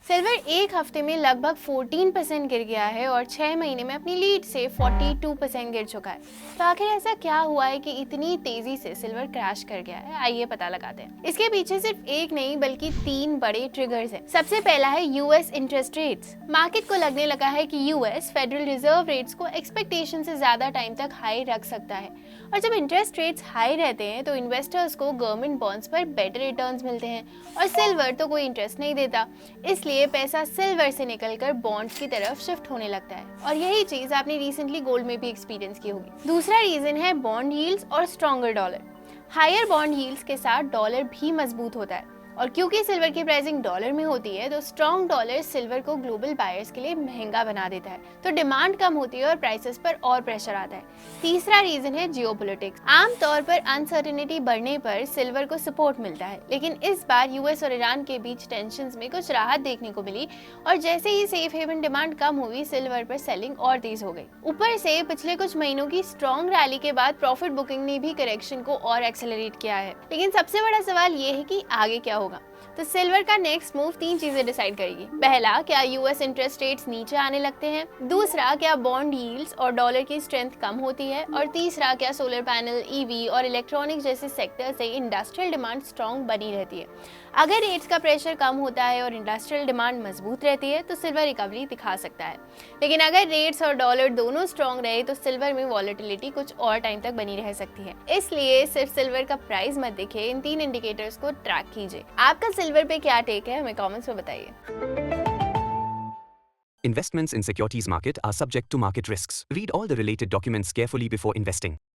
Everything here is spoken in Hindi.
सिल्वर एक हफ्ते में लगभग 14% गिर गया है और 6 महीने में अपनी लीड से 42% गिर चुका है। तो आखिर ऐसा क्या हुआ है कि इतनी तेजी से सिल्वर क्रैश कर गया है? आइए पता लगाते हैं। इसके पीछे सिर्फ एक नहीं बल्कि 3 बड़े ट्रिगर्स हैं। सबसे पहला है यूएस इंटरेस्ट रेट्स। मार्केट को लगने लगा है कि यूएस फेडरल रिजर्व रेट्स को एक्सपेक्टेशन से ज्यादा टाइम तक हाई रख सकता है, और जब इंटरेस्ट रेट्स हाई रहते हैं तो इन्वेस्टर्स को गवर्नमेंट बॉन्ड्स पर बेटर रिटर्न्स मिलते हैं, और सिल्वर तो कोई इंटरेस्ट नहीं देता, इसलिए पैसा सिल्वर से निकलकर बॉन्ड्स की तरफ शिफ्ट होने लगता है। और यही चीज आपने रिसेंटली गोल्ड में भी एक्सपीरियंस की होगी। दूसरा रीजन है बॉन्ड यील्ड्स और stronger dollar. Higher bond yields के साथ डॉलर भी मजबूत होता है, और क्योंकि सिल्वर की प्राइसिंग डॉलर में होती है तो स्ट्रॉन्ग डॉलर सिल्वर को ग्लोबल बायर्स के लिए महंगा बना देता है, तो डिमांड कम होती है और प्राइसेस पर और प्रेशर आता है। तीसरा रीजन है जियोपॉलिटिक्स। आमतौर पर अनसर्टेनिटी बढ़ने पर सिल्वर को सपोर्ट मिलता है, लेकिन इस बार यूएस और ईरान के बीच टेंशंस में कुछ राहत देखने को मिली, और जैसे ही सेफ हेवन डिमांड कम हुई सिल्वर पर सेलिंग और तेज हो गई। ऊपर से पिछले कुछ महीनों की स्ट्रॉन्ग रैली के बाद प्रॉफिट बुकिंग ने भी करेक्शन को और एक्सेलरेट किया है। लेकिन सबसे बड़ा सवाल ये है कि आगे क्या होगा। तो सिल्वर का नेक्स्ट मूव 3 चीजें डिसाइड करेगी। पहला, क्या यूएस इंटरेस्ट रेट्स नीचे आने लगते हैं। दूसरा, क्या बॉन्ड यील्ड्स और डॉलर की स्ट्रेंथ कम होती है। और तीसरा, क्या सोलर पैनल, ईवी और इलेक्ट्रॉनिक्स जैसे सेक्टर से इंडस्ट्रियल डिमांड स्ट्रॉन्ग बनी रहती है। अगर रेट्स का प्रेशर कम होता है और इंडस्ट्रियल डिमांड मजबूत रहती है तो सिल्वर रिकवरी दिखा सकता है। लेकिन अगर रेट्स और डॉलर दोनों स्ट्रॉन्ग रहे तो सिल्वर में वॉलेटिलिटी कुछ और टाइम तक बनी रह सकती है। इसलिए सिर्फ सिल्वर का प्राइस मत देखिए, इन 3 इंडिकेटर्स को ट्रैक कीजिए। आपका सिल्वर पे क्या टेक है, हमें कमेंट्स में बताइए। Investments in securities market are subject to market risks. Read all the related documents carefully before investing.